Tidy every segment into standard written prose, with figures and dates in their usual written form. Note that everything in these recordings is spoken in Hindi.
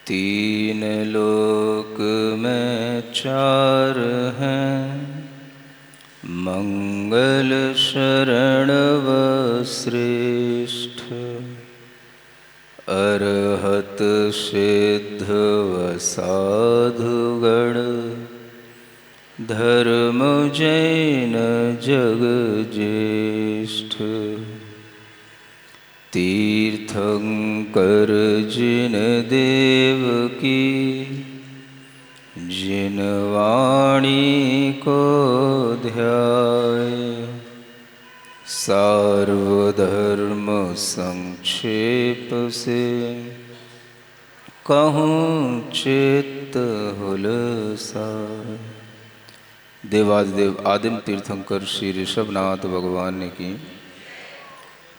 तीन लोक में चार हैं, मंगल शरण व श्रेष्ठ। अरहत सिद्ध व साधुगण, धर्म जैन जग ज्येष्ठ। तीर्थंकर जिन देव की, जिन वाणी को ध्याय। सार्वधर्म संक्षेप से, कहूँ चित्त हुलसाय। देवादिदेव आदिम तीर्थंकर श्री ऋषभनाथ भगवान की,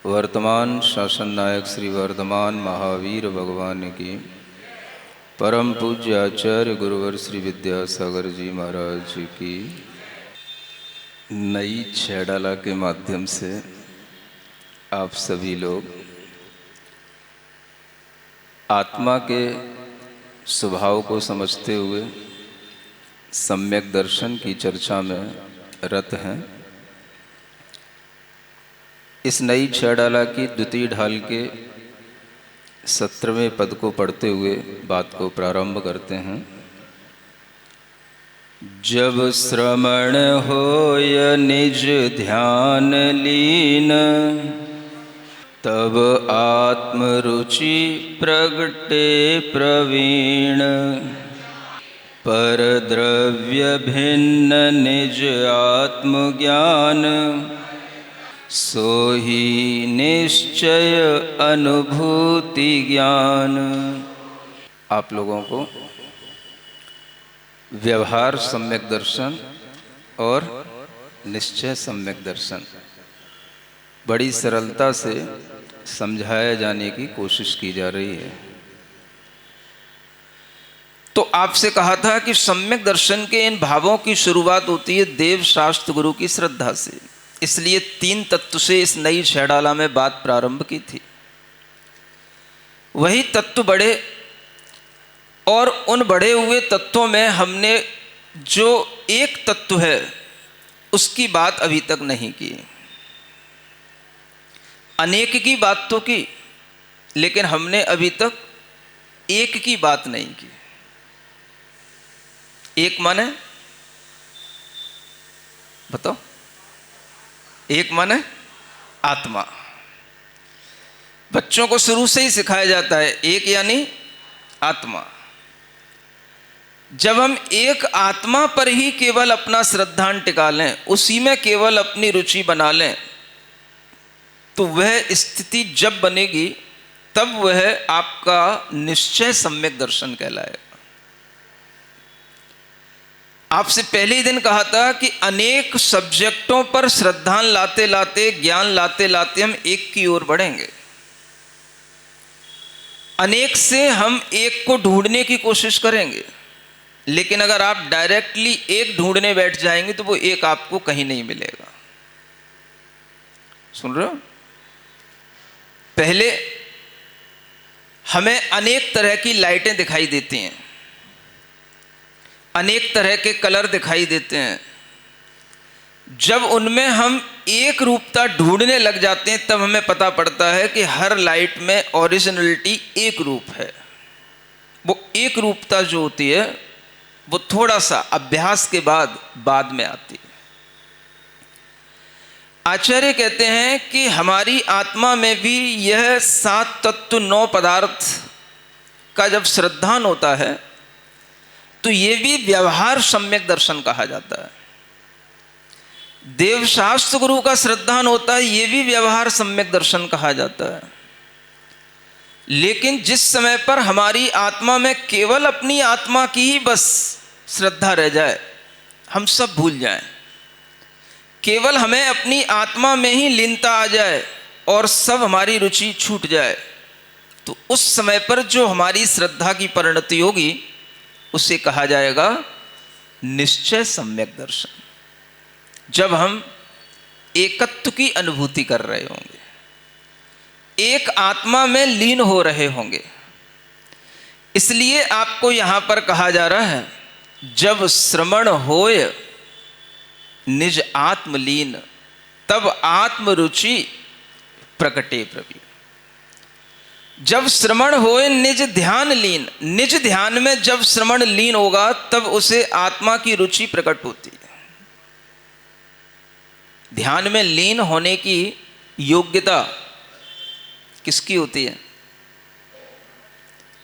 वर्तमान शासन नायक श्री वर्धमान महावीर भगवान की, परम पूज्य आचार्य गुरुवर श्री विद्यासागर जी महाराज की। नई छैडाला के माध्यम से आप सभी लोग आत्मा के स्वभाव को समझते हुए सम्यक दर्शन की चर्चा में रत हैं। इस नई छैडाला की द्वितीय ढाल के 17वें पद को पढ़ते हुए बात को प्रारंभ करते हैं। जब श्रमण होय निज ध्यान लीन, तब आत्मरुचि प्रगटे प्रवीण। पर द्रव्य भिन्न निज आत्मज्ञान, सोही निश्चय अनुभूति ज्ञान। आप लोगों को व्यवहार सम्यक दर्शन और निश्चय सम्यक दर्शन बड़ी सरलता से समझाया जाने की कोशिश की जा रही है। तो आपसे कहा था कि सम्यक दर्शन के इन भावों की शुरुआत होती है देव शास्त्र गुरु की श्रद्धा से। इसलिए 3 तत्व से इस नई छैडाला में बात प्रारंभ की थी। वही तत्व बढ़े और उन बढ़े हुए तत्वों में हमने जो एक तत्व है उसकी बात अभी तक नहीं की। अनेक की बात तो की, लेकिन हमने अभी तक एक की बात नहीं की। एक माने बताओ? एक माने आत्मा। बच्चों को शुरू से ही सिखाया जाता है एक यानी आत्मा। जब हम एक आत्मा पर ही केवल अपना श्रद्धान टिका लें, उसी में केवल अपनी रुचि बना लें, तो वह स्थिति जब बनेगी तब वह आपका निश्चय सम्यक दर्शन कहलाएगा। आपसे पहले ही दिन कहा था कि अनेक सब्जेक्टों पर श्रद्धान लाते लाते, ज्ञान लाते लाते हम एक की ओर बढ़ेंगे। अनेक से हम एक को ढूंढने की कोशिश करेंगे, लेकिन अगर आप डायरेक्टली एक ढूंढने बैठ जाएंगे तो वो एक आपको कहीं नहीं मिलेगा। सुन रहे हो? पहले हमें अनेक तरह की लाइटें दिखाई देती हैं, अनेक तरह के कलर दिखाई देते हैं। जब उनमें हम एक रूपता ढूंढने लग जाते हैं तब हमें पता पड़ता है कि हर लाइट में ओरिजिनलिटी एक रूप है। वो एक रूपता जो होती है वो थोड़ा सा अभ्यास के बाद में आती है। आचार्य कहते हैं कि हमारी आत्मा में भी यह 7 तत्व 9 पदार्थ का जब श्रद्धान होता है तो ये भी व्यवहार सम्यक दर्शन कहा जाता है। देवशास्त्र गुरु का श्रद्धान होता है, ये भी व्यवहार सम्यक दर्शन कहा जाता है। लेकिन जिस समय पर हमारी आत्मा में केवल अपनी आत्मा की ही बस श्रद्धा रह जाए, हम सब भूल जाएं, केवल हमें अपनी आत्मा में ही लीनता आ जाए और सब हमारी रुचि छूट जाए, तो उस समय पर जो हमारी श्रद्धा की परिणति होगी उसे कहा जाएगा निश्चय सम्यक दर्शन। जब हम एकत्व की अनुभूति कर रहे होंगे, एक आत्मा में लीन हो रहे होंगे, इसलिए आपको यहां पर कहा जा रहा है, जब श्रवण होय निज आत्मलीन, तब आत्मरुचि प्रकटे प्रवीण। जब श्रवण होए निज ध्यान लीन, निज ध्यान में जब श्रवण लीन होगा तब उसे आत्मा की रुचि प्रकट होती है। ध्यान में लीन होने की योग्यता किसकी होती है?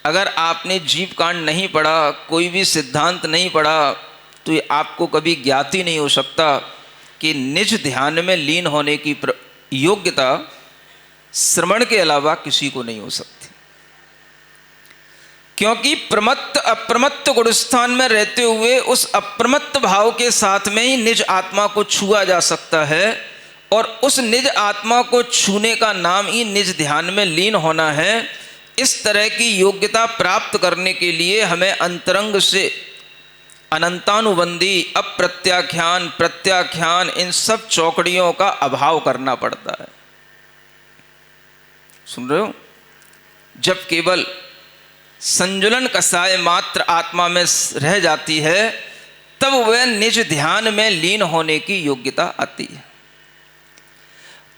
अगर आपने जीव कांड नहीं पढ़ा, कोई भी सिद्धांत नहीं पढ़ा, तो ये आपको कभी ज्ञात ही नहीं हो सकता कि निज ध्यान में लीन होने की योग्यता श्रवण के अलावा किसी को नहीं हो सकती। क्योंकि प्रमत्त अप्रमत्त गुणस्थान में रहते हुए उस अप्रमत्त भाव के साथ में ही निज आत्मा को छुआ जा सकता है, और उस निज आत्मा को छूने का नाम ही निज ध्यान में लीन होना है। इस तरह की योग्यता प्राप्त करने के लिए हमें अंतरंग से अनंतानुबंधी अप्रत्याख्यान प्रत्याख्यान इन सब चौकड़ियों का अभाव करना पड़ता है। सुन रहे हो? जब केवल संजुलन कसाय मात्र आत्मा में रह जाती है, तब वह निज ध्यान में लीन होने की योग्यता आती है,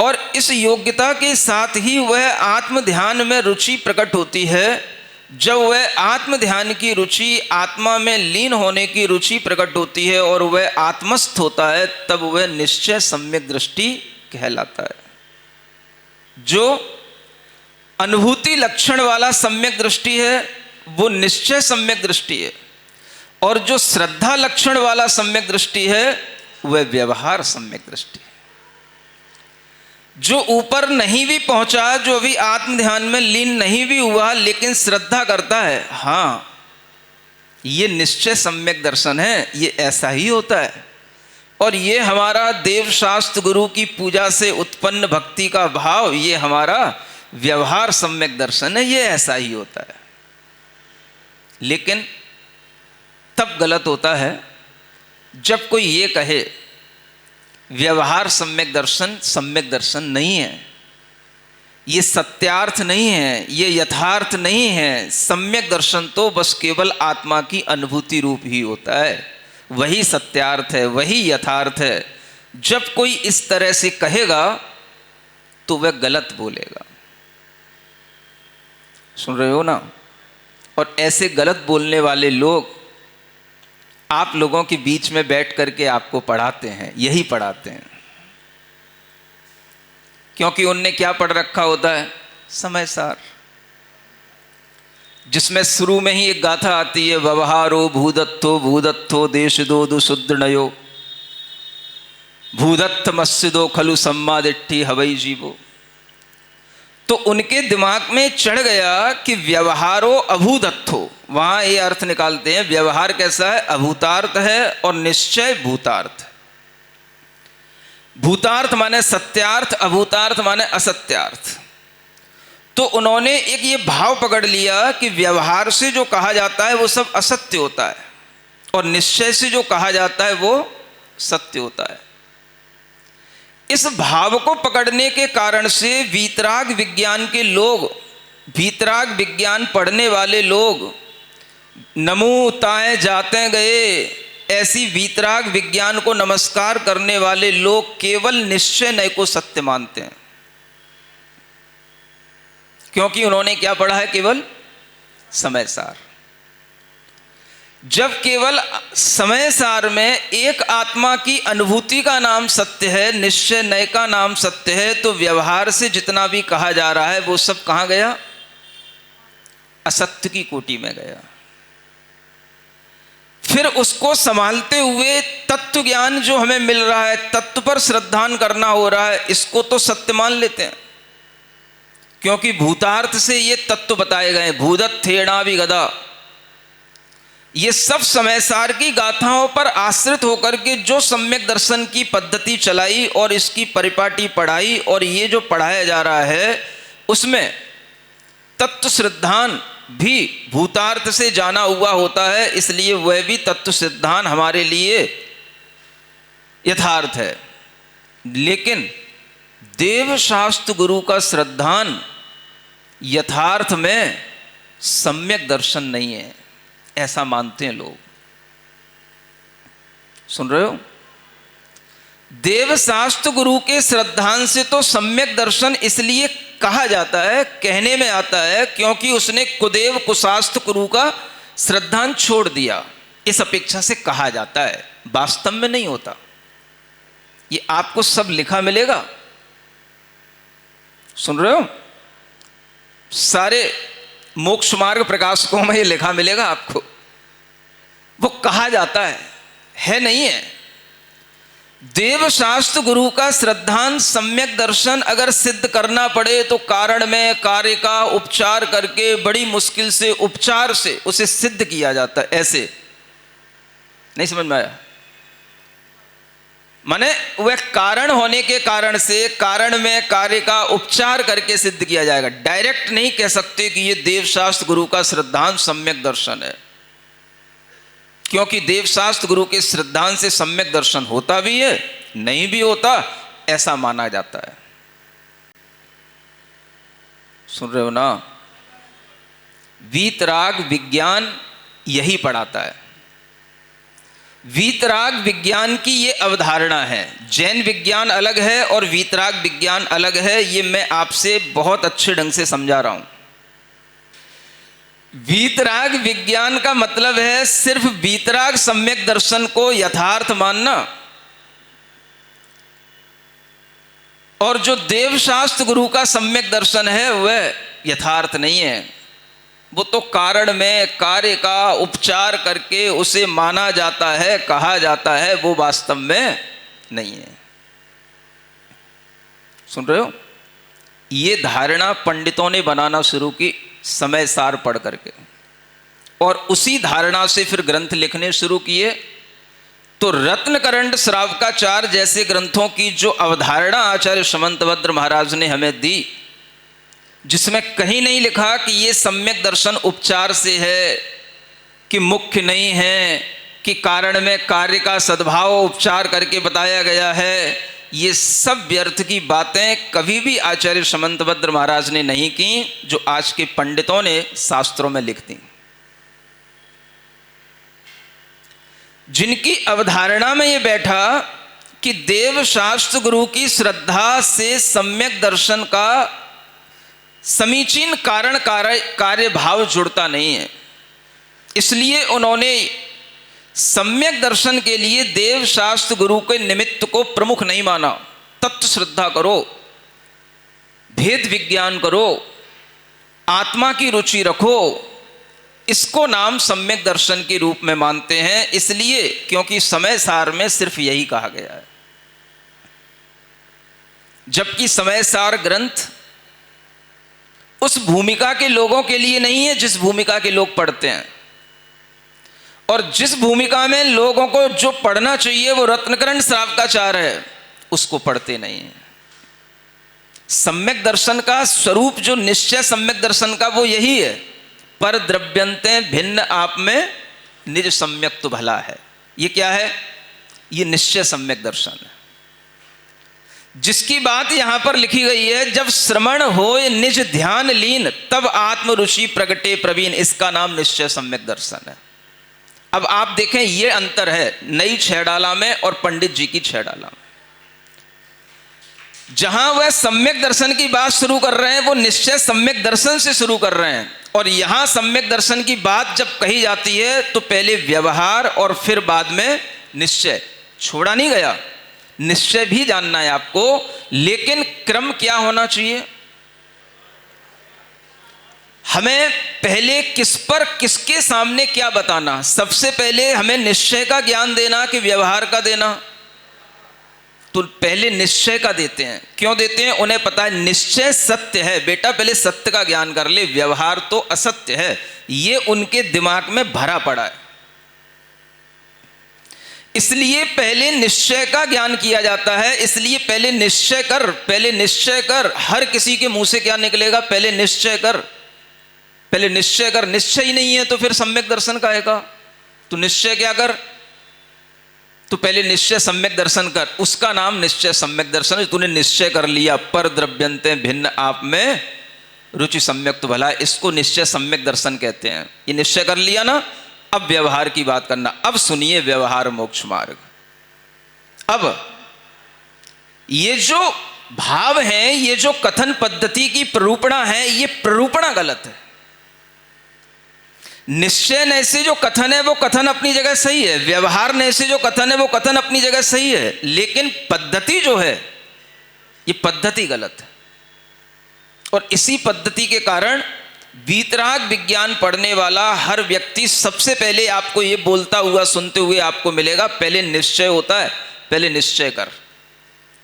और इस योग्यता के साथ ही वह आत्म ध्यान में रुचि प्रकट होती है। जब वह आत्म ध्यान की रुचि, आत्मा में लीन होने की रुचि प्रकट होती है और वह आत्मस्थ होता है, तब वह निश्चय सम्यक दृष्टि कहलाता है। जो अनुभूति लक्षण वाला सम्यक दृष्टि है वो निश्चय सम्यक दृष्टि है, और जो श्रद्धा लक्षण वाला सम्यक दृष्टि है वह व्यवहार सम्यक दृष्टि है। जो ऊपर नहीं भी पहुंचा, जो अभी आत्म ध्यान में लीन नहीं भी हुआ, लेकिन श्रद्धा करता है, हाँ ये निश्चय सम्यक दर्शन है, ये ऐसा ही होता है, और ये हमारा देव शास्त्र गुरु की पूजा से उत्पन्न भक्ति का भाव, ये हमारा व्यवहार सम्यक दर्शन है, ये ऐसा ही होता है। लेकिन तब गलत होता है जब कोई ये कहे व्यवहार सम्यक दर्शन नहीं है, ये सत्यार्थ नहीं है, ये यथार्थ नहीं है। सम्यक दर्शन तो बस केवल आत्मा की अनुभूति रूप ही होता है, वही सत्यार्थ है, वही यथार्थ है। जब कोई इस तरह से कहेगा तो वह गलत बोलेगा। सुन रहे हो ना? और ऐसे गलत बोलने वाले लोग आप लोगों के बीच में बैठ करके आपको पढ़ाते हैं, यही पढ़ाते हैं। क्योंकि उनने क्या पढ़ रखा होता है? समय सार, जिसमें शुरू में ही एक गाथा आती है, व्यवहारो भूदत्थो देश दो दुशुद्रनयो भूदत्थ मस्जिदो खलु सम्मादिट्ठी हवई जीवो। तो उनके दिमाग में चढ़ गया कि व्यवहारो अभूदत्थो, वहां ये अर्थ निकालते हैं व्यवहार कैसा है? अभूतार्थ है, और निश्चय भूतार्थ है। भूतार्थ माने सत्यार्थ, अभूतार्थ माने असत्यार्थ। तो उन्होंने एक ये भाव पकड़ लिया कि व्यवहार से जो कहा जाता है वो सब असत्य होता है, और निश्चय से जो कहा जाता है वो सत्य होता है। इस भाव को पकड़ने के कारण से वीतराग विज्ञान के लोग, वीतराग विज्ञान पढ़ने वाले लोग, नमो ताए जाते गए, ऐसी वीतराग विज्ञान को नमस्कार करने वाले लोग केवल निश्चय नय को सत्य मानते हैं। क्योंकि उन्होंने क्या पढ़ा है? केवल समय सार। जब केवल समय सार में एक आत्मा की अनुभूति का नाम सत्य है, निश्चय नय का नाम सत्य है, तो व्यवहार से जितना भी कहा जा रहा है वो सब कहां गया? असत्य की कोटि में गया। फिर उसको संभालते हुए तत्व ज्ञान जो हमें मिल रहा है, तत्व पर श्रद्धान करना हो रहा है, इसको तो सत्य मान लेते हैं। क्योंकि भूतार्थ से ये तत्व बताए गए, भूदत्थेना विगदा, ये सब समय सार की गाथाओं पर आश्रित होकर के जो सम्यक दर्शन की पद्धति चलाई और इसकी परिपाटी पढ़ाई, और ये जो पढ़ाया जा रहा है उसमें तत्व सिद्धांत भी भूतार्थ से जाना हुआ होता है, इसलिए वह भी तत्व सिद्धांत हमारे लिए यथार्थ है। लेकिन देव शास्त्र गुरु का श्रद्धान यथार्थ में सम्यक दर्शन नहीं है, ऐसा मानते हैं लोग। सुन रहे हो? देवशास्त्र गुरु के श्रद्धांत से तो सम्यक दर्शन इसलिए कहा जाता है, कहने में आता है, क्योंकि उसने कुदेव कुशास्त्र गुरु का श्रद्धांत छोड़ दिया, इस अपेक्षा से कहा जाता है। वास्तव में नहीं होता। ये आपको सब लिखा मिलेगा। सुन रहे हो? सारे मोक्ष मार्ग प्रकाशकों में ये लिखा मिलेगा आपको। वो कहा जाता है नहीं है। देवशास्त्र गुरु का श्रद्धांत सम्यक दर्शन अगर सिद्ध करना पड़े तो कारण में कार्य का उपचार करके बड़ी मुश्किल से उपचार से उसे सिद्ध किया जाता है। ऐसे नहीं समझ में आया? माने वह कारण होने के कारण से कारण में कार्य का उपचार करके सिद्ध किया जाएगा। डायरेक्ट नहीं कह सकते कि ये देवशास्त्र गुरु का श्रद्धांत सम्यक दर्शन है, क्योंकि देवशास्त्र गुरु के श्रद्धांत से सम्यक दर्शन होता भी है, नहीं भी होता, ऐसा माना जाता है। सुन रहे हो ना? वीतराग विज्ञान यही पढ़ाता है। वीतराग विज्ञान की ये अवधारणा है। जैन विज्ञान अलग है और वीतराग विज्ञान अलग है। ये मैं आपसे बहुत अच्छे ढंग से समझा रहा हूं। वीतराग विज्ञान का मतलब है सिर्फ वीतराग सम्यक दर्शन को यथार्थ मानना, और जो देवशास्त्र गुरु का सम्यक दर्शन है वह यथार्थ नहीं है। वो तो कारण में कार्य का उपचार करके उसे माना जाता है, कहा जाता है, वो वास्तव में नहीं है। सुन रहे हो? ये धारणा पंडितों ने बनाना शुरू की समय सार पढ़ करके, और उसी धारणा से फिर ग्रंथ लिखने शुरू किए। तो रत्नकरंड श्रावकाचार्य जैसे ग्रंथों की जो अवधारणा आचार्य समंतभद्र महाराज ने हमें दी, जिसमें कहीं नहीं लिखा कि ये सम्यक दर्शन उपचार से है, कि मुख्य नहीं है, कि कारण में कार्य का सद्भाव उपचार करके बताया गया है, ये सब व्यर्थ की बातें कभी भी आचार्य समंतभद्र महाराज ने नहीं की, जो आज के पंडितों ने शास्त्रों में लिख दी। जिनकी अवधारणा में ये बैठा कि देवशास्त्र गुरु की श्रद्धा से सम्यक दर्शन का समीचीन कारण कार्य भाव जुड़ता नहीं है, इसलिए उन्होंने सम्यक दर्शन के लिए देवशास्त्र गुरु के निमित्त को प्रमुख नहीं माना। तत्व श्रद्धा करो, भेद विज्ञान करो, आत्मा की रुचि रखो, इसको नाम सम्यक दर्शन के रूप में मानते हैं। इसलिए क्योंकि समय सार में सिर्फ यही कहा गया है, जबकि समय सार ग्रंथ उस भूमिका के लोगों के लिए नहीं है जिस भूमिका के लोग पढ़ते हैं, और जिस भूमिका में लोगों को जो पढ़ना चाहिए वो रत्नकरंड श्रावकाचार्य है, उसको पढ़ते नहीं है। सम्यक दर्शन का स्वरूप जो निश्चय सम्यक दर्शन का वो यही है, पर द्रव्यंते भिन्न आप में निज सम्यक तो भला है। ये क्या है? ये निश्चय सम्यक दर्शन है, जिसकी बात यहां पर लिखी गई है, जब श्रवण होय निज ध्यान लीन तब आत्म रुचि प्रगटे प्रवीण, इसका नाम निश्चय सम्यक दर्शन है। अब आप देखें ये अंतर है नई छहडाला में और पंडित जी की छहडाला में। जहां वह सम्यक दर्शन की बात शुरू कर रहे हैं वो निश्चय सम्यक दर्शन से शुरू कर रहे हैं, और यहां सम्यक दर्शन की बात जब कही जाती है तो पहले व्यवहार और फिर बाद में निश्चय। छोड़ा नहीं गया, निश्चय भी जानना है आपको, लेकिन क्रम क्या होना चाहिए? हमें पहले किस पर किसके सामने क्या बताना। सबसे पहले हमें निश्चय का ज्ञान देना कि व्यवहार का देना? तो पहले निश्चय का देते हैं। क्यों देते हैं? उन्हें पता है निश्चय सत्य है, बेटा पहले सत्य का ज्ञान कर ले, व्यवहार तो असत्य है, ये उनके दिमाग में भरा पड़ा है। इसलिए पहले निश्चय का ज्ञान किया जाता है। इसलिए पहले निश्चय कर, पहले निश्चय कर। हर किसी के मुंह से क्या निकलेगा? पहले निश्चय कर, पहले निश्चय कर। निश्चय ही नहीं है तो फिर सम्यक दर्शन का आएगा? तो निश्चय क्या कर? तो पहले निश्चय सम्यक दर्शन कर, उसका नाम निश्चय सम्यक दर्शन है। तूने निश्चय कर लिया पर द्रव्यंते भिन्न आप में रुचि सम्यक तो भला, इसको निश्चय सम्यक दर्शन कहते हैं। ये निश्चय कर लिया ना, अब व्यवहार की बात करना। अब सुनिए व्यवहार मोक्ष मार्ग। अब ये जो भाव है, ये जो कथन पद्धति की प्ररूपणा है, ये प्ररूपणा गलत है। निश्चय ने से जो कथन है वो कथन अपनी जगह सही है, व्यवहार ने से जो कथन है वो कथन अपनी जगह सही है, लेकिन पद्धति जो है ये पद्धति गलत है। और इसी पद्धति के कारण वीतराग विज्ञान पढ़ने वाला हर व्यक्ति सबसे पहले आपको ये बोलता हुआ सुनते हुए आपको मिलेगा, पहले निश्चय होता है, पहले निश्चय कर,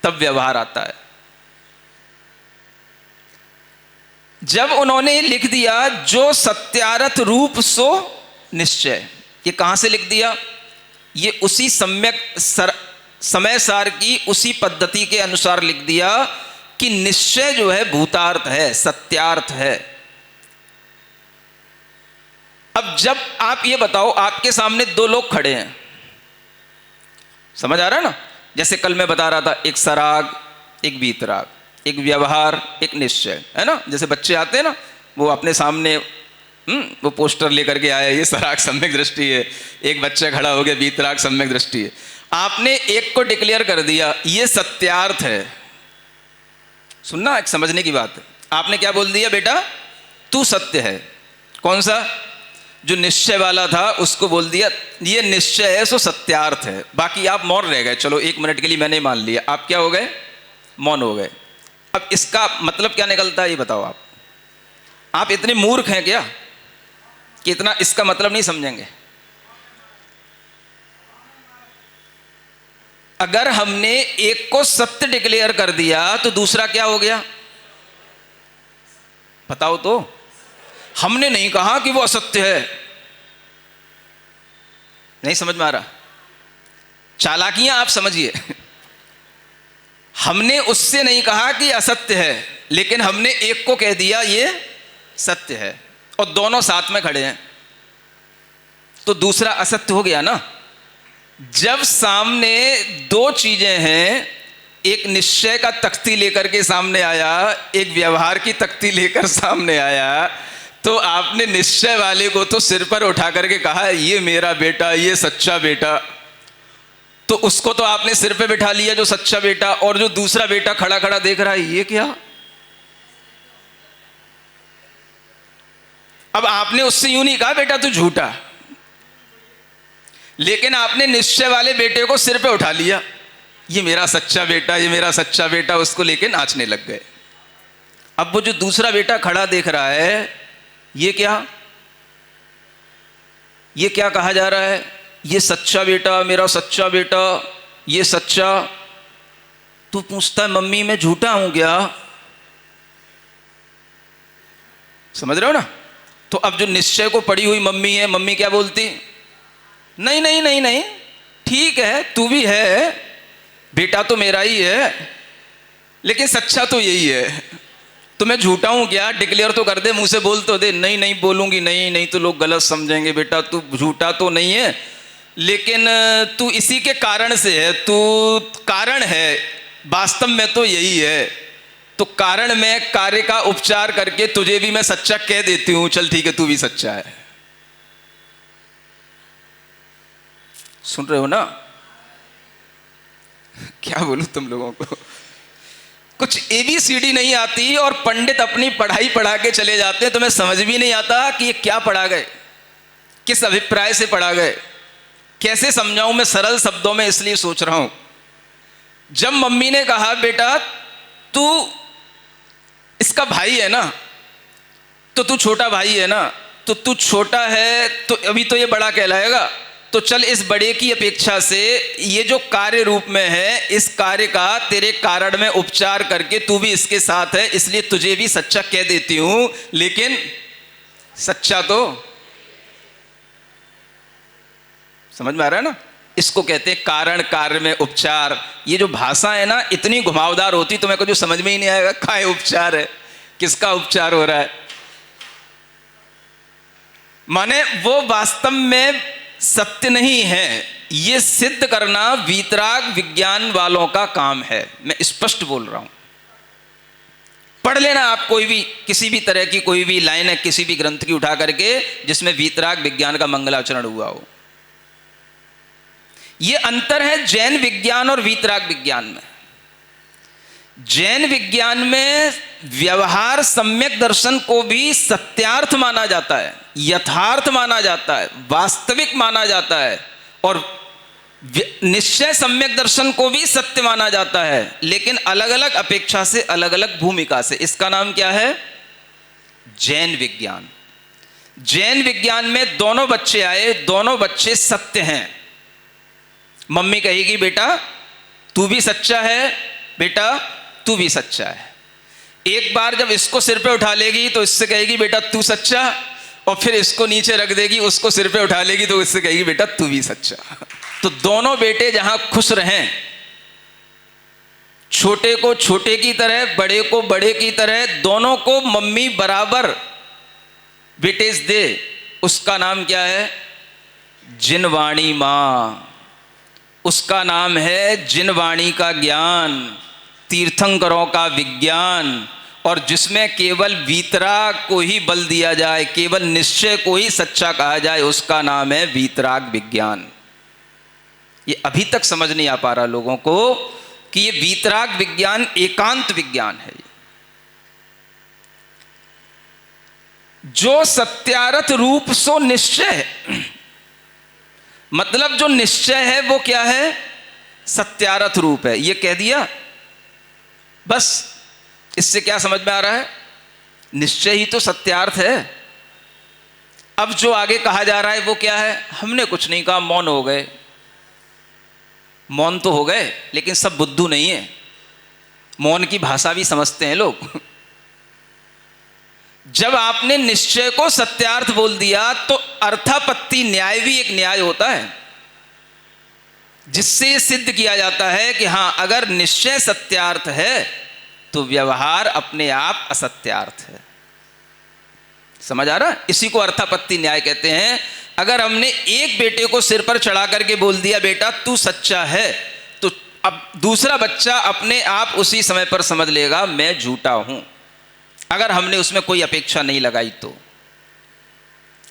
तब व्यवहार आता है। जब उन्होंने लिख दिया जो सत्यारथ रूप सो निश्चय, ये कहां से लिख दिया? ये उसी सम्यक समय सार की उसी पद्धति के अनुसार लिख दिया कि निश्चय जो है भूतार्थ है, सत्यार्थ है। अब जब आप ये बताओ, आपके सामने दो लोग खड़े हैं, समझ आ रहा है ना? जैसे कल मैं बता रहा था, एक सराग एक वीतराग, एक व्यवहार एक निश्चय, है ना? जैसे बच्चे आते हैं ना, वो अपने सामने वो पोस्टर लेकर के आए, ये सराग सम्यक दृष्टि है, एक बच्चा खड़ा हो गया वीतराग सम्यक दृष्टि है। आपने एक को डिक्लेयर कर दिया ये सत्यार्थ है। सुनना, एक समझने की बात है। आपने क्या बोल दिया? बेटा तू सत्य है। कौन सा? जो निश्चय वाला था उसको बोल दिया ये निश्चय है, सो सत्यार्थ है। बाकी आप मौन रह गए। चलो 1 मिनट के लिए मैंने मान लिया, आप क्या हो गए? मौन हो गए। अब इसका मतलब क्या निकलता है ये बताओ। आप इतने मूर्ख हैं क्या कि इतना इसका मतलब नहीं समझेंगे? अगर हमने एक को सत्य डिक्लेयर कर दिया तो दूसरा क्या हो गया? बताओ तो। हमने नहीं कहा कि वो असत्य है। नहीं समझ में आ रहा? चालाकियां आप समझिए। हमने उससे नहीं कहा कि असत्य है, लेकिन हमने एक को कह दिया ये सत्य है, और दोनों साथ में खड़े हैं, तो दूसरा असत्य हो गया ना। जब सामने दो चीजें हैं, एक निश्चय का तख्ती लेकर के सामने आया, एक व्यवहार की तख्ती लेकर सामने आया, तो आपने निश्चय वाले को तो सिर पर उठा करके कहा ये मेरा बेटा, ये सच्चा बेटा, तो उसको तो आपने सिर पे बिठा लिया जो सच्चा बेटा, और जो दूसरा बेटा खड़ा खड़ा देख रहा है ये क्या? अब आपने उससे यूं नहीं कहा बेटा तू झूठा, लेकिन आपने निश्चय वाले बेटे को सिर पे उठा लिया, ये मेरा सच्चा बेटा, ये मेरा सच्चा बेटा, उसको लेके नाचने लग गए। अब वो जो दूसरा बेटा खड़ा देख रहा है ये क्या? ये क्या कहा जा रहा है? ये सच्चा बेटा, मेरा सच्चा बेटा, ये सच्चा। तू पूछता है मम्मी मैं झूठा हूं क्या? समझ रहे हो ना? तो अब जो निश्चय को पड़ी हुई मम्मी है, मम्मी क्या बोलती? नहीं नहीं नहीं नहीं, ठीक है तू भी है, बेटा तो मेरा ही है, लेकिन सच्चा तो यही है। तो मैं झूठा हूं क्या? डिक्लेयर तो कर दे, मुंह से बोल तो दे। नहीं नहीं बोलूंगी, नहीं नहीं तो लोग गलत समझेंगे, बेटा तू झूठा तो नहीं है, लेकिन तू इसी के कारण से है, तू कारण है, वास्तव में तो यही है। तो कारण में कार्य का उपचार करके तुझे भी मैं सच्चा कह देती हूं, चल ठीक है तू भी सच्चा है। सुन रहे हो ना? क्या बोलूं तुम लोगों को? कुछ ABCD नहीं आती और पंडित अपनी पढ़ाई पढ़ा के चले जाते हैं, तुम्हें समझ भी नहीं आता कि ये क्या पढ़ा गए, किस अभिप्राय से पढ़ा गए, कैसे समझाऊं मैं सरल शब्दों में, इसलिए सोच रहा हूं। जब मम्मी ने कहा बेटा तू इसका भाई है ना, तो तू छोटा भाई है ना, तो तू छोटा है तो अभी तो ये बड़ा कहलाएगा, तो चल इस बड़े की अपेक्षा से ये जो कार्य रूप में है, इस कार्य का तेरे कारण में उपचार करके तू भी इसके साथ है, इसलिए तुझे भी सच्चा कह देती हूं, लेकिन सच्चा तो। समझ में आ रहा है ना? इसको कहते हैं कारण कार्य में उपचार। ये जो भाषा है ना इतनी घुमावदार होती तो मेरे को जो समझ में ही नहीं आएगा काय उपचार है, किसका उपचार हो रहा है। माने वो वास्तव में सत्य नहीं है, ये सिद्ध करना वीतराग विज्ञान वालों का काम है। मैं स्पष्ट बोल रहा हूं। पढ़ लेना आप कोई भी किसी भी तरह की कोई भी लाइन है किसी भी ग्रंथ की उठा करके जिसमें वीतराग विज्ञान का मंगलाचरण हुआ हो। यह अंतर है जैन विज्ञान और वीतराग विज्ञान में। जैन विज्ञान में व्यवहार सम्यक दर्शन को भी सत्यार्थ माना जाता है, यथार्थ माना जाता है, वास्तविक माना जाता है, और निश्चय सम्यक दर्शन को भी सत्य माना जाता है, लेकिन अलग अलग अपेक्षा से, अलग अलग भूमिका से। इसका नाम क्या है? जैन विज्ञान। जैन विज्ञान में दोनों बच्चे आए, दोनों बच्चे सत्य हैं। मम्मी कहेगी बेटा तू भी सच्चा है, बेटा तू भी सच्चा है। एक बार जब इसको सिर पे उठा लेगी तो इससे कहेगी बेटा तू सच्चा, और फिर इसको नीचे रख देगी, उसको सिर पे उठा लेगी तो इससे कहेगी बेटा तू भी सच्चा। तो दोनों बेटे जहां खुश रहें, छोटे को छोटे की तरह, बड़े को बड़े की तरह, दोनों को मम्मी बराबर वेटेज दे, उसका नाम क्या है? जिनवाणी मां। उसका नाम है जिनवाणी का ज्ञान, तीर्थंकरों का विज्ञान, और जिसमें केवल वीतराग को ही बल दिया जाए, केवल निश्चय को ही सच्चा कहा जाए, उसका नाम है वीतराग विज्ञान। ये अभी तक समझ नहीं आ पा रहा लोगों को कि ये वीतराग विज्ञान एकांत विज्ञान है। जो सत्यारथ रूप सो निश्चय, मतलब जो निश्चय है वो क्या है? सत्यारथ रूप है। ये कह दिया बस। इससे क्या समझ में आ रहा है? निश्चय ही तो सत्यार्थ है। अब जो आगे कहा जा रहा है वो क्या है? हमने कुछ नहीं कहा, मौन हो गए। मौन तो हो गए, लेकिन सब बुद्धू नहीं है। मौन की भाषा भी समझते हैं लोग। जब आपने निश्चय को सत्यार्थ बोल दिया तो अर्थापत्ति न्याय भी एक न्याय होता है, जिससे यह सिद्ध किया जाता है कि हां, अगर निश्चय सत्यार्थ है तो व्यवहार अपने आप असत्यार्थ है। समझ आ रहा? इसी को अर्थापत्ति न्याय कहते हैं। अगर हमने एक बेटे को सिर पर चढ़ा करके बोल दिया बेटा तू सच्चा है, तो अब दूसरा बच्चा अपने आप उसी समय पर समझ लेगा मैं झूठा हूं। अगर हमने उसमें कोई अपेक्षा नहीं लगाई तो,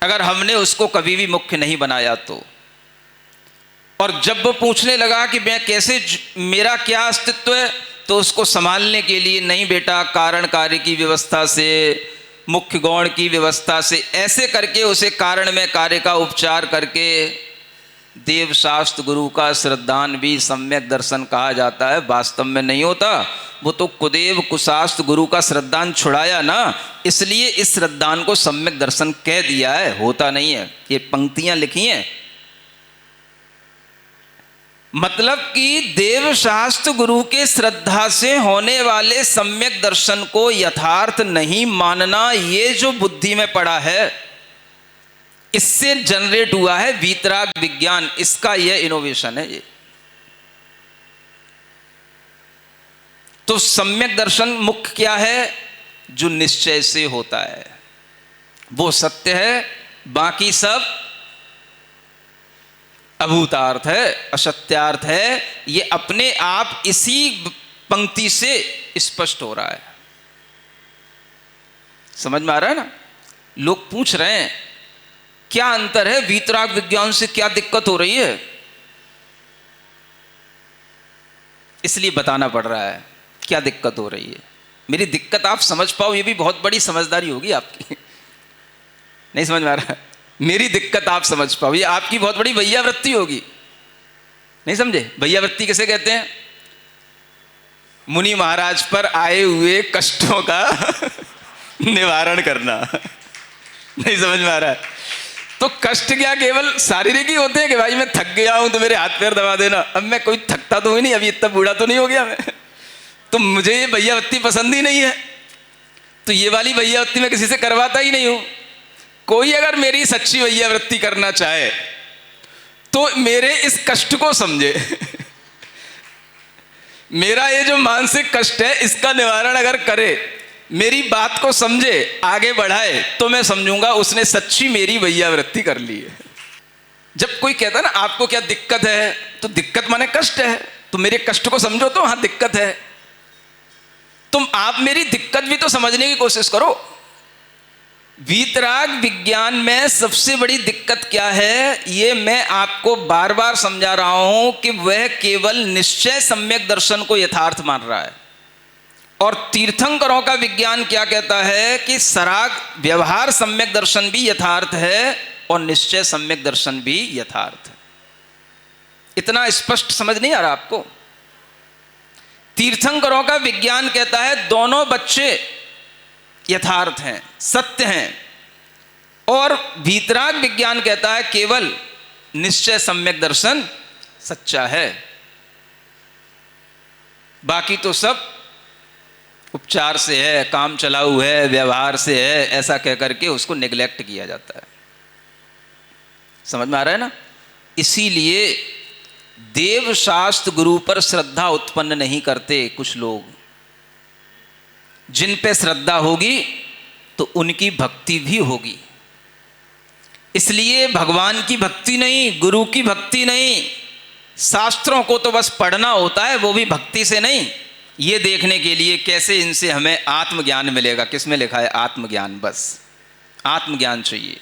अगर हमने उसको कभी भी मुख्य नहीं बनाया तो। और जब वो पूछने लगा कि मैं कैसे, मेरा क्या अस्तित्व है, तो उसको संभालने के लिए नहीं बेटा, कारण कार्य की व्यवस्था से, मुख्य गौण की व्यवस्था से, ऐसे करके उसे कारण में कार्य का उपचार करके देव शास्त्र गुरु का श्रद्धान भी सम्यक दर्शन कहा जाता है। वास्तव में नहीं होता, वो तो कुदेव कुशास्त्र गुरु का श्रद्धान छुड़ाया ना, इसलिए इस श्रद्धान को सम्यक दर्शन कह दिया है, होता नहीं है। ये पंक्तियां लिखी हैं, मतलब कि देव शास्त्र गुरु के श्रद्धा से होने वाले सम्यक दर्शन को यथार्थ नहीं मानना, ये जो बुद्धि में पड़ा है, इससे जनरेट हुआ है वीतराग विज्ञान। इसका यह इनोवेशन है ये। तो सम्यक दर्शन मुख्य क्या है? जो निश्चय से होता है वो सत्य है, बाकी सब अभूतार्थ है, असत्यार्थ है। ये अपने आप इसी पंक्ति से स्पष्ट हो रहा है। समझ में आ रहा है ना? लोग पूछ रहे हैं क्या अंतर है, वीतराग विज्ञान से क्या दिक्कत हो रही है, इसलिए बताना पड़ रहा है क्या दिक्कत हो रही है। मेरी दिक्कत आप समझ पाओ, ये भी बहुत बड़ी समझदारी होगी आपकी। नहीं समझ में आ रहा है? मेरी दिक्कत आप समझ पाओ, ये आपकी बहुत बड़ी भैयावृत्ति होगी। नहीं समझे? भैयावृत्ति किसे कहते हैं? मुनि महाराज पर आए हुए कष्टों का निवारण करना। नहीं समझ में आ रहा है? तो कष्ट क्या केवल शारीरिक ही होते हैं कि भाई मैं थक गया हूं तो मेरे हाथ पैर दबा देना? अब मैं कोई थकता तो ही नहीं, अभी इतना बूढ़ा तो नहीं हो गया मैं, तो मुझे ये भैयावृत्ति पसंद ही नहीं है। तो ये वाली भैयावृत्ति मैं किसी से करवाता ही नहीं हूं। कोई अगर मेरी सच्ची भैयावृत्ति करना चाहे तो मेरे इस कष्ट को समझे। मेरा ये जो मानसिक कष्ट है इसका निवारण अगर करे, मेरी बात को समझे, आगे बढ़ाए, तो मैं समझूंगा उसने सच्ची मेरी भैयावृत्ति कर ली है। जब कोई कहता है ना आपको क्या दिक्कत है, तो दिक्कत माने कष्ट है, तो मेरे कष्ट को समझो तो हाँ दिक्कत है। तुम आप मेरी दिक्कत भी तो समझने की कोशिश करो। वीतराग विज्ञान में सबसे बड़ी दिक्कत क्या है, ये मैं आपको बार बार समझा रहा हूं कि वह केवल निश्चय सम्यक दर्शन को यथार्थ मान रहा है। और तीर्थंकरों का विज्ञान क्या कहता है कि सराग व्यवहार सम्यक दर्शन भी यथार्थ है और निश्चय सम्यक दर्शन भी यथार्थ है। इतना स्पष्ट समझ नहीं आ रहा आपको? तीर्थंकरों का विज्ञान कहता है दोनों बच्चे यथार्थ हैं, सत्य हैं, और वीतराग विज्ञान कहता है केवल निश्चय सम्यक दर्शन सच्चा है, बाकी तो सब उपचार से है, काम चलाऊ है, व्यवहार से है, ऐसा कह करके उसको नेग्लेक्ट किया जाता है। समझ में आ रहा है ना? इसीलिए देव शास्त्र गुरु पर श्रद्धा उत्पन्न नहीं करते कुछ लोग। जिन पे श्रद्धा होगी तो उनकी भक्ति भी होगी। इसलिए भगवान की भक्ति नहीं, गुरु की भक्ति नहीं, शास्त्रों को तो बस पढ़ना होता है, वो भी भक्ति से नहीं, ये देखने के लिए कैसे इनसे हमें आत्मज्ञान मिलेगा। किसमें लिखा है? आत्मज्ञान। बस आत्मज्ञान चाहिए,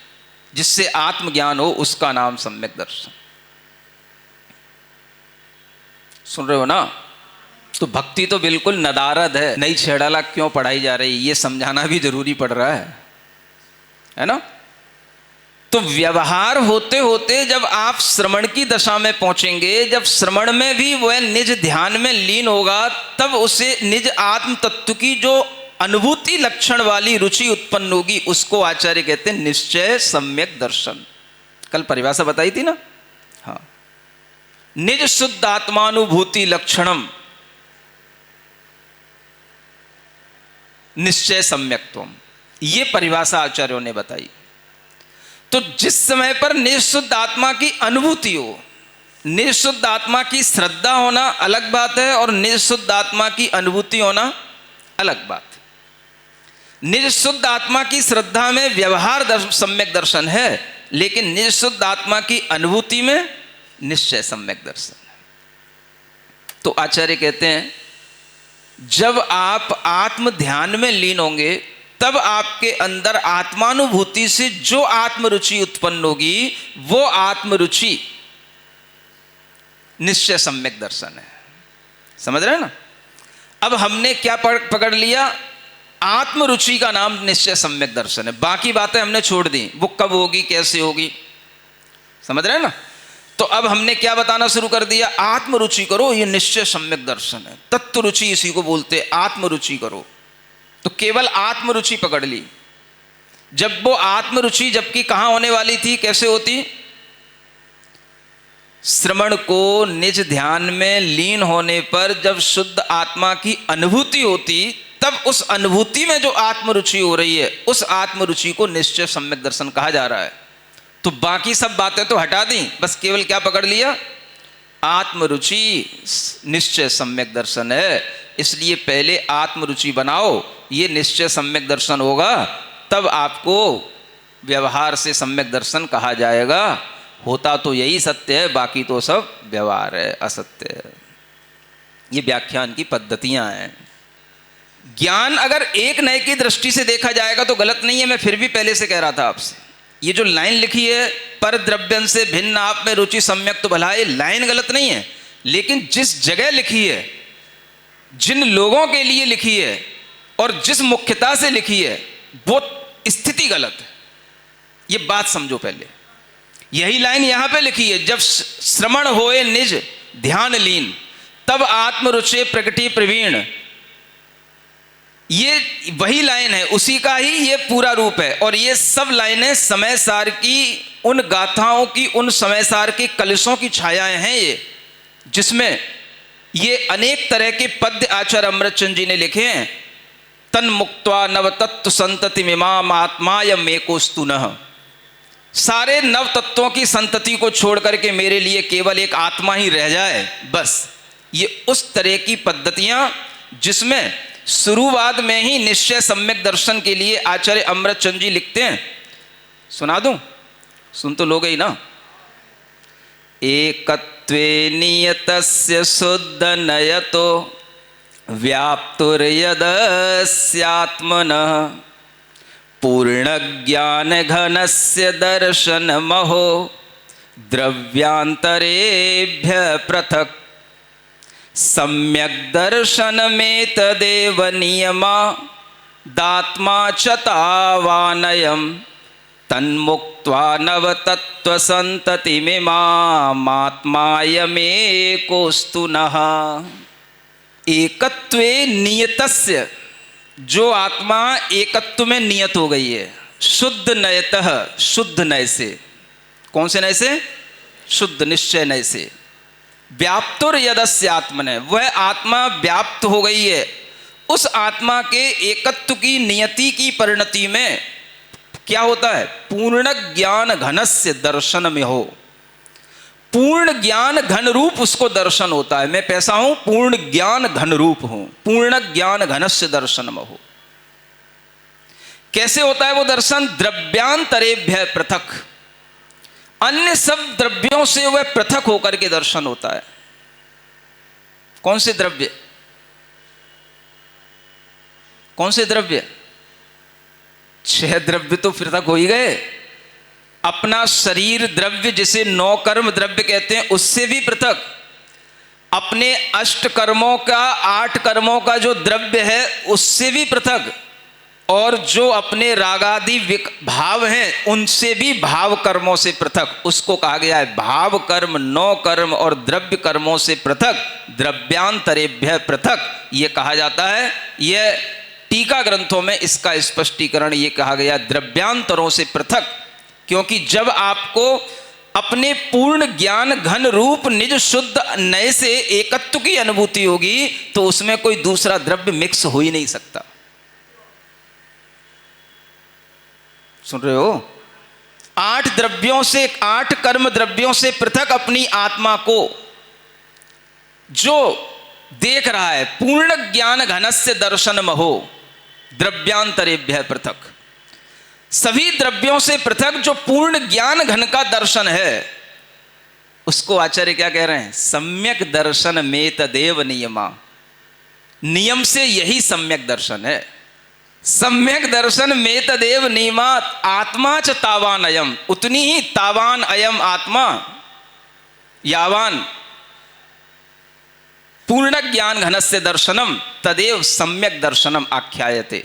जिससे आत्मज्ञान हो उसका नाम सम्यक दर्शन। सुन रहे हो ना? तो भक्ति तो बिल्कुल नदारद है, नई छेड़ाला क्यों पढ़ाई जा रही है ये समझाना भी जरूरी पड़ रहा है ना? तो व्यवहार होते होते जब आप श्रवण की दशा में पहुंचेंगे, जब श्रवण में भी वह निज ध्यान में लीन होगा, तब उसे निज आत्म तत्व की जो अनुभूति लक्षण वाली रुचि उत्पन्न होगी, उसको आचार्य कहते हैं निश्चय सम्यक दर्शन। कल परिभाषा बताई थी ना? हाँ, निज शुद्ध आत्मानुभूति लक्षणम निश्चय सम्यक्त्वम, ये परिभाषा आचार्यों ने बताई। तो जिस समय पर निःशुद्ध आत्मा की अनुभूति हो, निःशुद्ध आत्मा की श्रद्धा होना अलग बात है और निःशुद्ध आत्मा की अनुभूति होना अलग बात है। निःशुद्ध आत्मा की श्रद्धा में व्यवहार सम्यक दर्शन है, लेकिन निःशुद्ध आत्मा की अनुभूति में निश्चय सम्यक दर्शन है। तो आचार्य कहते हैं जब आप आत्म ध्यान में लीन होंगे, तब आपके अंदर आत्मानुभूति से जो आत्मरुचि उत्पन्न होगी, वो आत्मरुचि निश्चय सम्यक दर्शन है। समझ रहे हैं ना? अब हमने क्या पकड़ लिया? आत्मरुचि का नाम निश्चय सम्यक दर्शन है, बाकी बातें हमने छोड़ दी, वो कब होगी, कैसे होगी। समझ रहे हैं ना? तो अब हमने क्या बताना शुरू कर दिया? आत्मरुचि करो, ये निश्चय सम्यक दर्शन है। तत्व रुचि इसी को बोलते, आत्मरुचि करो। तो केवल आत्मरुचि पकड़ ली। जब वो आत्मरुचि जबकि कहां होने वाली थी, कैसे होती? श्रवण को निज ध्यान में लीन होने पर जब शुद्ध आत्मा की अनुभूति होती, तब उस अनुभूति में जो आत्मरुचि हो रही है, उस आत्मरुचि को निश्चय सम्यक दर्शन कहा जा रहा है। तो बाकी सब बातें तो हटा दी, बस केवल क्या पकड़ लिया? आत्मरुचि निश्चय सम्यक दर्शन है। इसलिए पहले आत्मरुचि बनाओ, ये निश्चय सम्यक दर्शन होगा, तब आपको व्यवहार से सम्यक दर्शन कहा जाएगा। होता तो यही सत्य है, बाकी तो सब व्यवहार है, असत्य है। ये व्याख्यान की पद्धतियां हैं। ज्ञान अगर एक नए की दृष्टि से देखा जाएगा तो गलत नहीं है। मैं फिर भी पहले से कह रहा था आपसे, ये जो लाइन लिखी है, पर द्रव्यन से भिन्न आप में रुचि सम्यक तो भला, ये लाइन गलत नहीं है, लेकिन जिस जगह लिखी है, जिन लोगों के लिए लिखी है और जिस मुख्यता से लिखी है, वो स्थिति गलत है। ये बात समझो पहले। यही लाइन यहां पे लिखी है, जब श्रवण होए निज ध्यान लीन, तब आत्मरुचि प्रगति प्रवीण। ये वही लाइन है, उसी का ही ये पूरा रूप है। और ये सब लाइनें समय सार की उन गाथाओं की, उन समय सार के कलशों की छायाएं हैं ये, जिसमें ये अनेक तरह के पद्य आचार्य अमृतचंद जी ने लिखे हैं। तन मुक्त्वा नव तत्व संतति मिमाम आत्माय मेकोस्तु नः। सारे नव तत्वों की संतति को छोड़ करके मेरे लिए केवल एक आत्मा ही रह जाए, बस। ये उस तरह की पद्धतियां जिसमें शुरुआत में ही निश्चय सम्यक दर्शन के लिए आचार्य अमृतचंद जी लिखते हैं। सुना दूं? सुन तो लोगे ही ना। एकत्वे नियतस्य शुद्ध नयतो व्याप्तुर्यदस्यात्मनः पूर्णज्ञानघनस्य दर्शनमहो द्रव्यान्तरेभ्यः पृथक् सम्यक् दर्शनमेतदेव नियमादात्मा च तावानयम् तन्मुक्त्वा नवतत्त्वसन्ततिमिमामात्मायमेकोऽस्तु नः। एकत्वे नियतस्य, जो आत्मा एकत्व में नियत हो गई है, शुद्ध नयतः, शुद्ध नय से। कौन से नय से? शुद्ध निश्चय नय से। व्याप्तुर यदस्य आत्मने, वह आत्मा व्याप्त हो गई है। उस आत्मा के एकत्व की नियति की परिणति में क्या होता है? पूर्ण ज्ञान घनस्य दर्शन में हो। पूर्ण ज्ञान घन रूप उसको दर्शन होता है। मैं कैसा हूं? पूर्ण ज्ञान घन रूप हूं। पूर्ण ज्ञान घनस्य दर्शन में हो। कैसे होता है वो दर्शन? द्रव्यांतरेभ्य पृथक, अन्य सब द्रव्यों से वह पृथक होकर के दर्शन होता है। कौन से द्रव्य? कौन से द्रव्य? 6 द्रव्य तो पृथक हो ही गए। अपना शरीर द्रव्य, जिसे 9 कर्म द्रव्य कहते हैं, उससे भी पृथक। अपने 8 कर्मों का, 8 कर्मों का जो द्रव्य है उससे भी पृथक। और जो अपने रागादि भाव हैं उनसे भी भाव कर्मों से पृथक। उसको कहा गया है भाव कर्म, 9 कर्म और द्रव्य कर्मों से पृथक, द्रव्यांतरेभ्य पृथक ये कहा जाता है। यह टीका ग्रंथों में इसका स्पष्टीकरण ये कहा गया, द्रव्यांतरों से पृथक। क्योंकि जब आपको अपने पूर्ण ज्ञान घन रूप निज शुद्ध नय से एकत्व की अनुभूति होगी तो उसमें कोई दूसरा द्रव्य मिक्स हो ही नहीं सकता। सुन रहे हो? 8 द्रव्यों से, 8 कर्म द्रव्यों से पृथक अपनी आत्मा को जो देख रहा है, पूर्ण ज्ञान घनस्य दर्शन महो द्रव्यांतरेभ्य पृथक। सभी द्रव्यों से पृथक जो पूर्ण ज्ञान घन का दर्शन है उसको आचार्य क्या कह रहे हैं? सम्यक दर्शन में तदेव नियमा। नियम से यही सम्यक दर्शन है। सम्यक दर्शन में तदेव नियमात आत्मा च तावान अयम, उतनी ही तावान अयम आत्मा, यावान पूर्ण ज्ञान घनस्य दर्शनम तदेव सम्यक दर्शनम आख्यायते।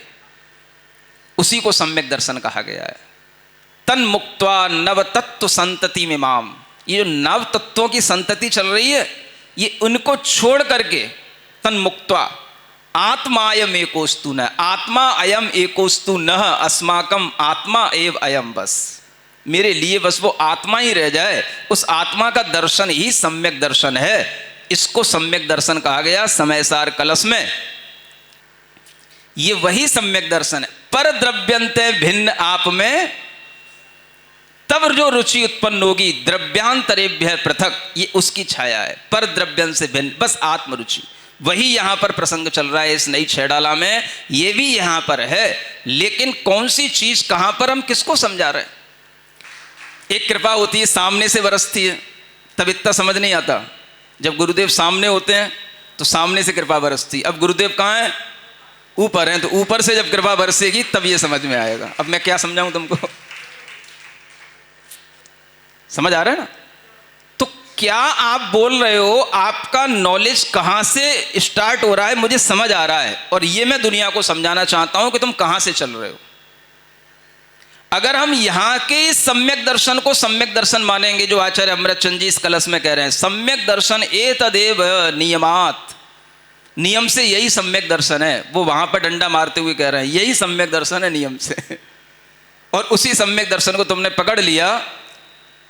उसी को सम्यक दर्शन कहा गया है। तन मुक्त्वा नव तत्व संतति में माम, ये जो नव तत्वों की संतति चल रही है ये उनको छोड़ करके, तन मुक्त्वा आत्मायम एकोस्तु न, आत्मा अयम एकोस्तु न अस्माकम आत्मा एव अयम, बस मेरे लिए बस वो आत्मा ही रह जाए। उस आत्मा का दर्शन ही सम्यक दर्शन है। इसको सम्यक दर्शन कहा गया समयसार कलश में। ये वही सम्यक दर्शन है। पर द्रव्यंते भिन्न आप में तब जो रुचि उत्पन्न होगी, द्रव्यांतरेभ्य पृथक, ये उसकी छाया है। पर द्रव्यं से भिन्न, बस आत्मरुचि, वही यहां पर प्रसंग चल रहा है इस नई छेड़ाला में। ये भी यहां पर है, लेकिन कौन सी चीज कहां पर, हम किसको समझा रहे हैं? एक कृपा होती है सामने से बरसती है, तब इतना समझ नहीं आता। जब गुरुदेव सामने होते हैं तो सामने से कृपा बरसती। अब गुरुदेव कहाँ हैं? ऊपर हैं, तो ऊपर से जब कृपा बरसेगी तब ये समझ में आएगा। अब मैं क्या समझाऊं तुमको? समझ आ रहा है ना? तो क्या आप बोल रहे हो, आपका नॉलेज कहां से स्टार्ट हो रहा है मुझे समझ आ रहा है, और ये मैं दुनिया को समझाना चाहता हूं कि तुम कहां से चल रहे हो। अगर हम यहां के सम्यक दर्शन को सम्यक दर्शन मानेंगे, जो आचार्य अमृतचंद जी इस कलश में कह रहे हैं, सम्यक दर्शन एतदेव नियमात, नियम से यही सम्यक दर्शन है। वो वहां पर डंडा मारते हुए कह रहे हैं यही सम्यक दर्शन है नियम से। और उसी सम्यक दर्शन को तुमने पकड़ लिया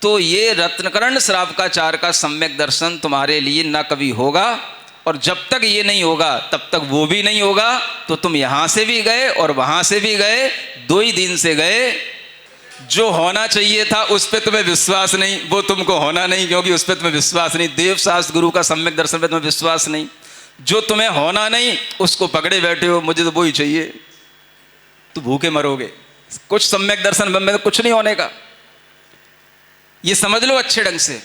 तो ये रत्नकर्ण श्रावकाचार्य का सम्यक दर्शन तुम्हारे लिए न कभी होगा, और जब तक ये नहीं होगा तब तक वो भी नहीं होगा। तो तुम यहां से भी गए और वहां से भी गए, 2 ही दिन से गए। जो होना चाहिए था उस पर तुम्हें विश्वास नहीं, वो तुमको होना नहीं क्योंकि उस पर तुम्हें विश्वास नहीं। देव शास्त्र गुरु का सम्यक दर्शन पे तुम्हें विश्वास नहीं। जो तुम्हें होना नहीं उसको पकड़े बैठे हो, मुझे तो वो ही चाहिए, तो भूखे मरोगे। कुछ सम्यक दर्शन में तो कुछ नहीं होने का, ये समझ लो अच्छे ढंग से।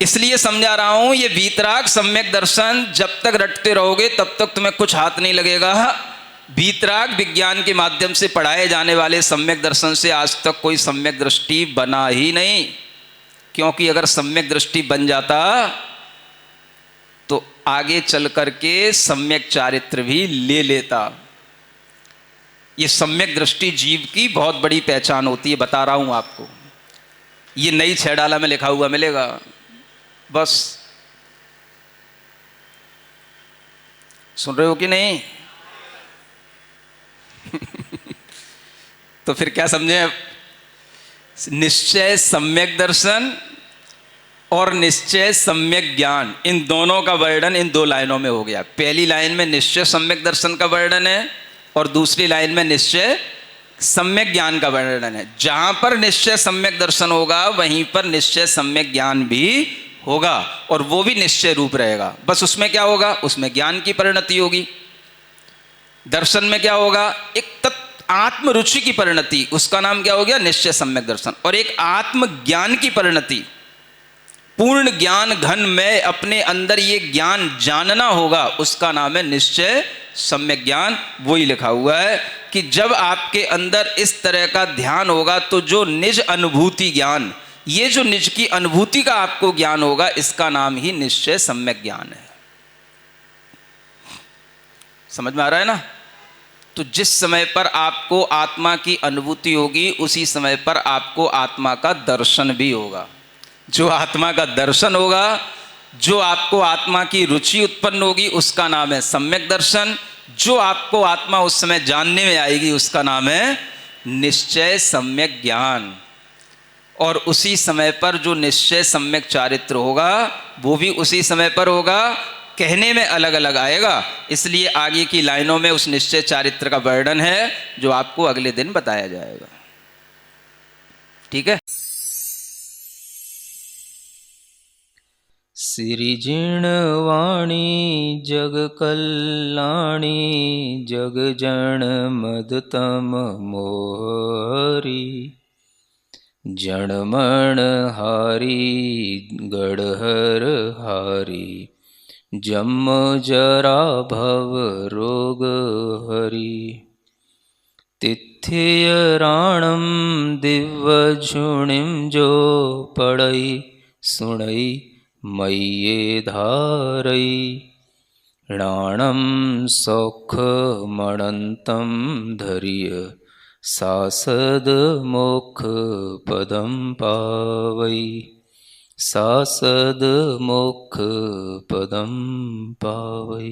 इसलिए समझा रहा हूं, ये वीतराग सम्यक दर्शन जब तक रटते रहोगे तब तक तुम्हें कुछ हाथ नहीं लगेगा। वीतराग विज्ञान के माध्यम से पढ़ाए जाने वाले सम्यक दर्शन से आज तक कोई सम्यक दृष्टि बना ही नहीं, क्योंकि अगर सम्यक दृष्टि बन जाता तो आगे चल करके सम्यक चारित्र भी ले लेता। ये सम्यक दृष्टि जीव की बहुत बड़ी पहचान होती है, बता रहा हूं आपको। ये नई 6 डाला में लिखा हुआ मिलेगा बस। सुन रहे हो कि नहीं? तो फिर क्या समझे? निश्चय सम्यक दर्शन और निश्चय सम्यक ज्ञान, इन दोनों का वर्णन इन 2 लाइनों में हो गया। पहली लाइन में निश्चय सम्यक दर्शन का वर्णन है और दूसरी लाइन में निश्चय सम्यक ज्ञान का वर्णन है। जहां पर निश्चय सम्यक दर्शन होगा वहीं पर निश्चय सम्यक ज्ञान भी होगा, और वो भी निश्चय रूप रहेगा। बस उसमें क्या होगा? उसमें ज्ञान की परिणति होगी। दर्शन में क्या होगा? एक आत्म रुचि की परिणति, उसका नाम क्या हो गया? निश्चय सम्यक दर्शन। और एक आत्म ज्ञान की परिणति, पूर्ण ज्ञान घन में अपने अंदर ये ज्ञान जानना होगा, उसका नाम है निश्चय सम्यक ज्ञान। वही लिखा हुआ है कि जब आपके अंदर इस तरह का ध्यान होगा तो जो निज अनुभूति ज्ञान, ये जो निज की अनुभूति का आपको ज्ञान होगा, इसका नाम ही निश्चय सम्यक ज्ञान है। समझ में आ रहा है ना? तो जिस समय पर आपको आत्मा की अनुभूति होगी उसी समय पर आपको आत्मा का दर्शन भी होगा। जो आत्मा का दर्शन होगा, जो आपको आत्मा की रुचि उत्पन्न होगी, उसका नाम है सम्यक दर्शन। जो आपको आत्मा उस समय जानने में आएगी उसका नाम है निश्चय सम्यक ज्ञान। और उसी समय पर जो निश्चय सम्यक चारित्र होगा वो भी उसी समय पर होगा, कहने में अलग अलग आएगा। इसलिए आगे की लाइनों में उस निश्चय चारित्र का वर्णन है जो आपको अगले दिन बताया जाएगा। ठीक है? सिरिजिणवाणी जग कल्याणी जग जन मदतम मोहरी जणमण हारी गढ़हर हारी जम जरा भव रोग हरि तिथ्य राणम दिव्य झुणिम जो पढ़ई सुणई मय्ये धारई राणम सौख मणंतम धरिय सासद मोक्ष पदम पावई सासद मोक्ष पदम पावई।